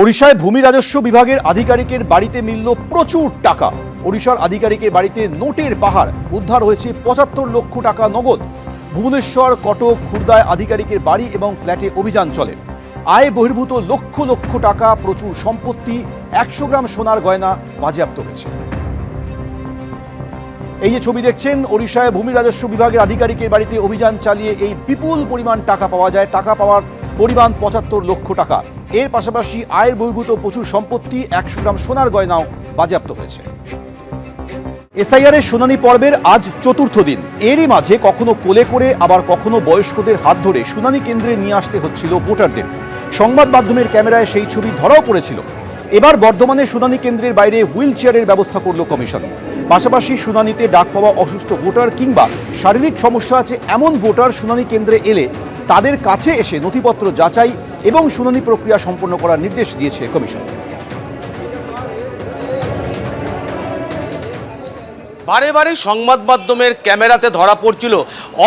ওড়িশায় ভূমি রাজস্ব বিভাগের আধিকারিকের বাড়িতে মিলল প্রচুর টাকা। ওড়িশার আধিকারিকের বাড়িতে নোটের পাহাড়, উদ্ধার হয়েছে ৭৫ লক্ষ টাকা নগদ। ভুবনেশ্বর, কটক, খুর্দায় আধিকারিকের বাড়ি এবং ফ্ল্যাটে অভিযান চলে। আয় বহির্ভূত লক্ষ লক্ষ টাকা, প্রচুর সম্পত্তি, ১০০ গ্রাম সোনার গয়না বাজেয়াপ্ত হয়েছে। এই যে ছবি দেখছেন, ওড়িশায় ভূমি রাজস্ব বিভাগের আধিকারিকের বাড়িতে অভিযান চালিয়ে এই বিপুল পরিমাণ টাকা পাওয়া যায়। টাকা পাওয়ার পরিমাণ ৭৫ লক্ষ টাকা। এর পাশাপাশি আয়ের বহির্ভূত প্রচুর সম্পত্তি, ১০০ গ্রাম সোনার গয়নাও বাজেয়াপ্ত হয়েছে। এসআইআর এর শুনানি পর্বের আজ চতুর্থ দিন। এরই মাঝে কখনো কোলে করে, আবার কখনো বয়স্কদের হাত ধরে শুনানি কেন্দ্রে নিয়ে আসতে হচ্ছিল ভোটারদের। সংবাদ মাধ্যমের ক্যামেরায় সেই ছবি ধরাও পড়েছিল। এবার বর্ধমানে শুনানি কেন্দ্রের বাইরে হুইল চেয়ারের ব্যবস্থা করল কমিশন। পাশাপাশি শুনানিতে ডাক পাওয়া অসুস্থ ভোটার কিংবা শারীরিক সমস্যা আছে এমন ভোটার শুনানি কেন্দ্রে এলে তাদের কাছে এসে নথিপত্র যাচাই এবং শুনানি প্রক্রিয়া সম্পন্ন করার নির্দেশ দিয়েছে কমিশন। বারে বারে সংবাদ মাধ্যমের ক্যামেরাতে ধরা পড়ছিল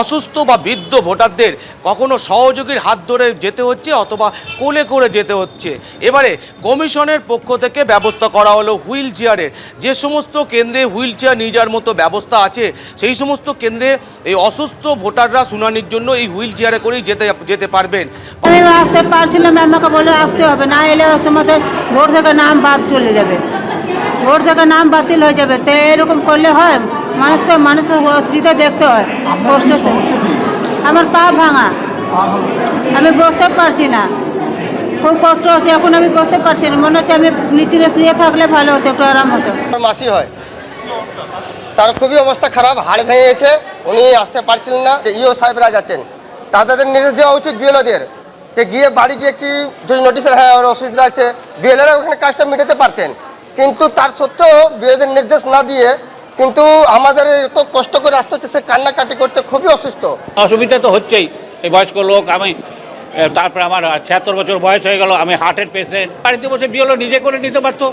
অসুস্থ বা বৃদ্ধ ভোটারদের কখনো সহযোগীর হাত ধরে যেতে হচ্ছে অথবা কোলে করে যেতে হচ্ছে। এবারে কমিশনের পক্ষ থেকে ব্যবস্থা করা হলো হুইল চেয়ারের। যে সমস্ত কেন্দ্রে হুইল চেয়ার নিয়ে যাওয়ার মতো ব্যবস্থা আছে সেই সমস্ত কেন্দ্রে এই অসুস্থ ভোটাররা শুনানির জন্য এই হুইল চেয়ারে করেই যেতে পারবেন। আমি আসতে পারছিলাম, আমাকে বলে আসতে হবে, না এলে তোমাদের ভোট থেকে নাম বাদ চলে যাবে, ভোট থেকে নাম বাতিল হয়ে যাবে। তো এরকম করলে হয়? মানুষের অসুবিধা দেখতে হয়, কষ্ট। আমার পা ভাঙা, আমি বসতে পারছি না, খুব কষ্ট হচ্ছে। এখন আমি বসতে পারছি না, মনে হচ্ছে আমি নিচে শুয়ে থাকলে ভালো হতো, একটু আরাম হতো। মাসি হয়, তার খুবই অবস্থা খারাপ, হাড় ভেঙে গেছে, উনি আসতে পারছিলেন না। ইও সাহেবরা যাচ্ছেন, তাদের নির্দেশ দেওয়া উচিত বিএলওদের যে গিয়ে বাড়ি গিয়ে কি যদি নোটিশের হ্যাঁ ওর অসুবিধা আছে, বিএলওরা ওখানে কাজটা মেটাতে পারতেন। কিন্তু তার সত্ত্বেও বিএলওদের নির্দেশ না দিয়ে কিন্তু আমাদের এত কষ্ট করে আসতে হচ্ছে, সে কান্নাকাটি করতে, খুবই অসুস্থ। অসুবিধা তো হচ্ছেই, এই বয়স্ক লোক আমি, তারপরে আমার ৭৬ বছর বয়স হয়ে গেল, আমি হার্টের পেশেন্ট। বাড়িতে বসে বিএলও নিজে করে নিতে পারতো,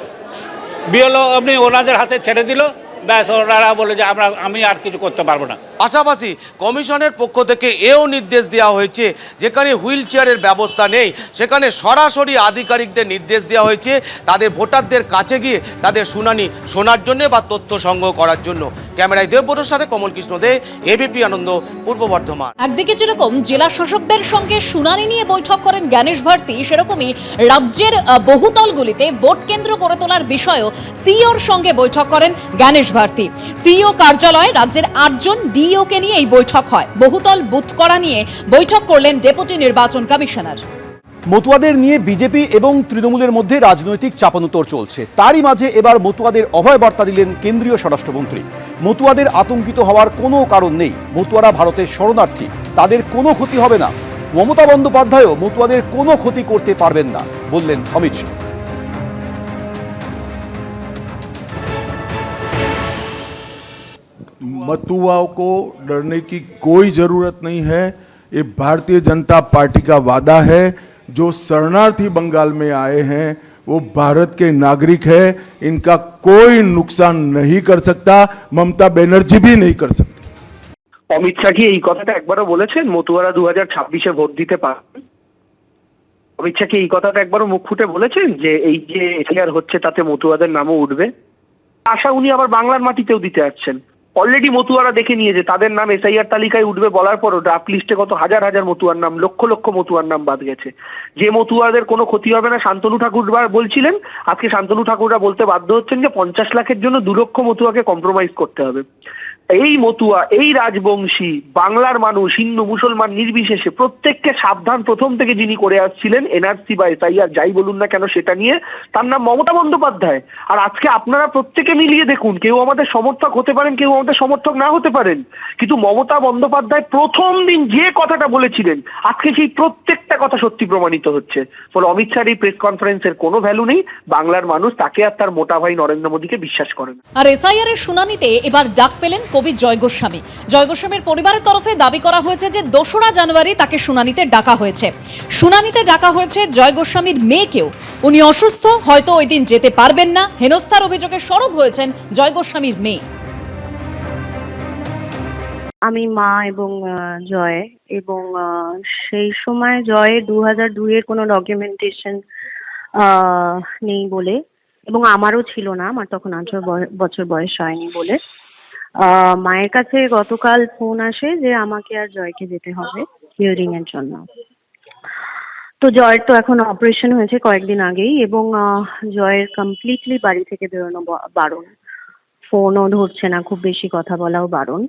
বিএলও আপনি ওনাদের হাতে ছেড়ে দিল, ব্যাস ওনারা বলে যে আমি আর কিছু করতে পারবো না। পাশাপাশি কমিশনের পক্ষ থেকে এও নির্দেশ দেওয়া হয়েছে যেখানে হুইল চেয়ারের ব্যবস্থা নেই সেখানে সরাসরি আধিকারিকদের নির্দেশ দেওয়া হয়েছে তাদের ভোটারদের কাছে গিয়ে তাদের শুনানি শোনার জন্য বা তথ্য সংগ্রহ করার জন্য। ক্যামেরায় দেবব্রতর সাথে কমল কৃষ্ণ দে, এবিপি আনন্দ, পূর্ব বর্ধমান। একদিকে যেরকম জেলা শাসকদের সঙ্গে শুনানি নিয়ে বৈঠক করেন জ্ঞানেশ ভারতী, সেরকমই রাজ্যের বহুতলগুলিতে ভোট কেন্দ্র গড়ে তোলার বিষয়েও সিইওর সঙ্গে বৈঠক করেন জ্ঞানেশ ভারতী। সিইও কার্যালয়ে রাজ্যের ৮ জন ডিইওকে নিয়ে এই বৈঠক হয়। বহুতল বুথ করা নিয়ে বৈঠক করলেন ডেপুটি নির্বাচন কমিশনার। মতুয়াদের নিয়ে বিজেপি এবং তৃণমূলের মধ্যে রাজনৈতিক চাপানোতর চলছে। তারই মাঝে এবার মতুয়াদের অভয় বার্তা দিলেন কেন্দ্রীয় স্বরাষ্ট্রমন্ত্রী। মতুয়াদের আতঙ্কিত হওয়ার কোনো কারণ নেই, মতুয়ারা ভারতের শরণার্থী, তাদের কোনো ক্ষতি হবে না। মমতা বন্দ্যোপাধ্যায়ও মতুয়াদের কোনো ক্ষতি করতে পারবেন না বললেন অমিত শাহ। मतुआओं को डरने की कोई जरूरत नहीं है। ये भारतीय जनता पार्टी का वादा है। जो शरणार्थी बंगाल में आए हैं वो भारत के नागरिक है, इनका कोई नुकसान नहीं कर सकता, ममता बनर्जी भी नहीं कर सकती। অমিত শাহ কি এই কথাটা একবারও বলেছেন মতুয়ারা 2026-এ ভোট দিতে পারবেন? অমিত শাহ কি এই কথাটা একবারও মুখ ফুটে বলেছেন যে এই যে এসআইআর হচ্ছে তাতে মতুয়াদের নামও উঠবে? আশা উনি আবার বাংলার মাটিতেও দিতে যাচ্ছেন। অলরেডি মতুয়ারা দেখে নিয়েছে তাদের নাম এসআইআর তালিকায় উঠবে বলার পরও ড্রাফট লিস্টে কত হাজার হাজার মতুয়ার নাম, লক্ষ লক্ষ মতুয়ার নাম বাদ গেছে। যে মতুয়াদের কোনো ক্ষতি হবে না শান্তনু ঠাকুর বলছিলেন, আজকে শান্তনু ঠাকুররা বলতে বাধ্য হচ্ছেন যে 50 লাখের জন্য 2 লক্ষ মতুয়াকে কম্প্রোমাইজ করতে হবে। এই মতুয়া, এই রাজবংশী, বাংলার মানুষ, হিন্দু মুসলমান নির্বিশেষে প্রত্যেককে সাবধান প্রথম থেকে যিনি করে আসছিলেন এনআরসি বা এসআইআর যাই বলুন না কেন সেটা নিয়ে, তার নাম মমতা বন্দ্যোপাধ্যায়। আর আজকে আপনারা প্রত্যেকে মিলিয়ে দেখুন, কেউ আমাদের সমর্থক হতে পারেন, কেউ আমাদের সমর্থক না হতে পারেন, কিন্তু মমতা বন্দ্যোপাধ্যায় প্রথম দিন যে কথাটা বলেছিলেন আজকে সেই প্রত্যেকটা কথা সত্যি প্রমাণিত হচ্ছে। ফলে অমিত শাহর এই প্রেস কনফারেন্সের কোনো ভ্যালু নেই। বাংলার মানুষ তাকে আর তার মোটা ভাই নরেন্দ্র মোদীকে বিশ্বাস করে না। আর এসআইআর এর শুনানিতে এবার ডাক পেলেন কবি জয় গোস্বামী। জয় গোস্বামীর পরিবারের তরফে দাবি করা হয়েছে যে 2রা জানুয়ারি তাকে শুনানিতে ডাকা হয়েছে। শুনানিতে ডাকা হয়েছে জয় গোস্বামীর মেয়েকেও। উনি অসুস্থ, হয়তো ওই দিন যেতে পারবেন না। হেনস্থার অভিযোগে সরব হয়েছেন জয় গোস্বামীর মেয়ে। আমি মা এবং জয়, এবং সেই সময় জয়ে 2002-এর কোনো ডকুমেন্টেশন নেই বলে, এবং আমারও ছিল না, আমার তখন 18 বছর বয়স হয়নি বলে। মায়ের কাছে গতকাল ফোন আসে যে আমাকে আর জয়কে যেতে হবে হিয়ারিং এর জন্য। তো জয়ের তো এখন অপারেশন হয়েছে কয়েকদিন আগেই, এবং জয়ের কমপ্লিটলি বাড়ি থেকে বেরোনো বারণ, ফোনও ধরছে না, খুব বেশি কথা বলাও বারণ।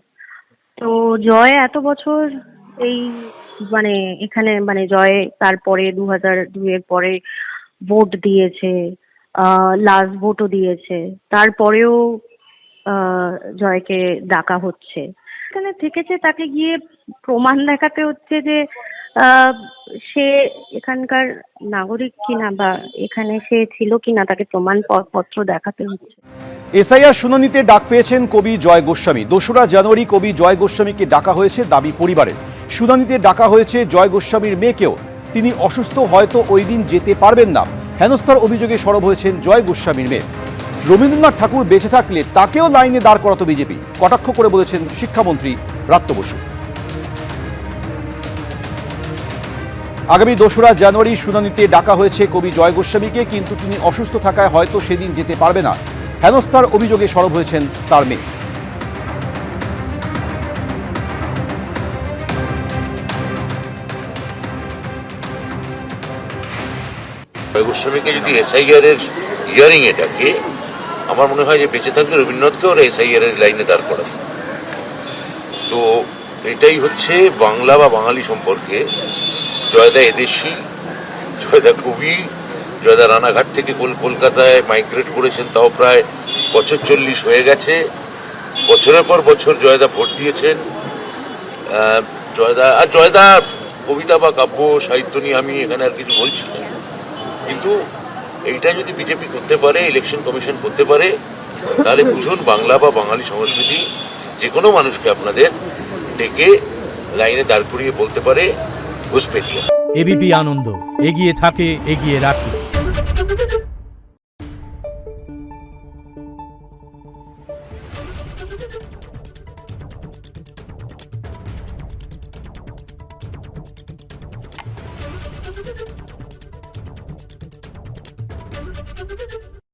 তো জয় এত বছর এই মানে এখানে মানে জয় তারপরে 2002 পরে ভোট দিয়েছে, লাস্ট ভোটও দিয়েছে, তারপরেও জয়কে ডাকা হচ্ছে। এখানে থেকেছে, তাকে গিয়ে প্রমাণ দেখাতে হচ্ছে যে সে এখানকার নাগরিক কিনা বা এখানে সে ছিল কিনা, তাকে প্রমাণপত্র দেখাতে হচ্ছে। এসআইআর শুনানিতে ডাক পেয়েছেন কবি জয় গোস্বামী। 2রা জানুয়ারি কবি জয় গোস্বামীকে ডাকা হয়েছে দাবি পরিবারের। শুনানিতে ডাকা হয়েছে জয় গোস্বামীর মেয়েকেও। তিনি অসুস্থ, হয়তো ওই দিন যেতে পারবেন না। হেনস্থার অভিযোগে সরব হয়েছেন জয় গোস্বামীর মেয়ে। রবীন্দ্রনাথ ঠাকুর বেঁচে থাকলে তাকেও লাইনে দাঁড় করাতো বিজেপি, কটাক্ষ করে বলেছেন শিক্ষামন্ত্রী ব্রাত্য বসু। আগামী 2রা জানুয়ারি শুনানিতে ডাকা হয়েছে কবি জয় গোস্বামীকে, কিন্তু তিনি অসুস্থ থাকায় হয়তো সেদিন যেতে পারবে না। হেনস্থার অভিযোগে সরব হয়েছেন তার মেয়ে। জয় গোস্বামীকে যদি এসআইআর এর হিয়ারিং এ ডাকে, আমার মনে হয় যে বেঁচে থাকলে রবীন্দ্রনাথকে ওরা এসআইআর এর লাইনে দাঁড় করাবে। তো এটাই হচ্ছে বাংলা বা বাঙালি সম্পর্কে। জয়দা এদেশী, জয়দা কবি, জয়দা রানাঘাট থেকে কলকাতায় মাইগ্রেট করেছেন, তাও প্রায় বছর 40 হয়ে গেছে। বছরের পর বছর জয়দা ভোট দিয়েছেন। জয়দা কবিতা বা কাব্য সাহিত্য নিয়ে আমি এখানে আর কিছু বলছি না, কিন্তু এইটা যদি বিজেপি করতে পারে, ইলেকশন কমিশন করতে পারে, তাহলে বুঝুন বাংলা বা বাঙালি সংস্কৃতি যে কোনো মানুষকে আপনাদের ডেকে লাইনে দাঁড় করিয়ে বলতে পারে ঘুষপেটিয়া। এবিপি আনন্দ, এগিয়ে থাকে, এগিয়ে রাখে।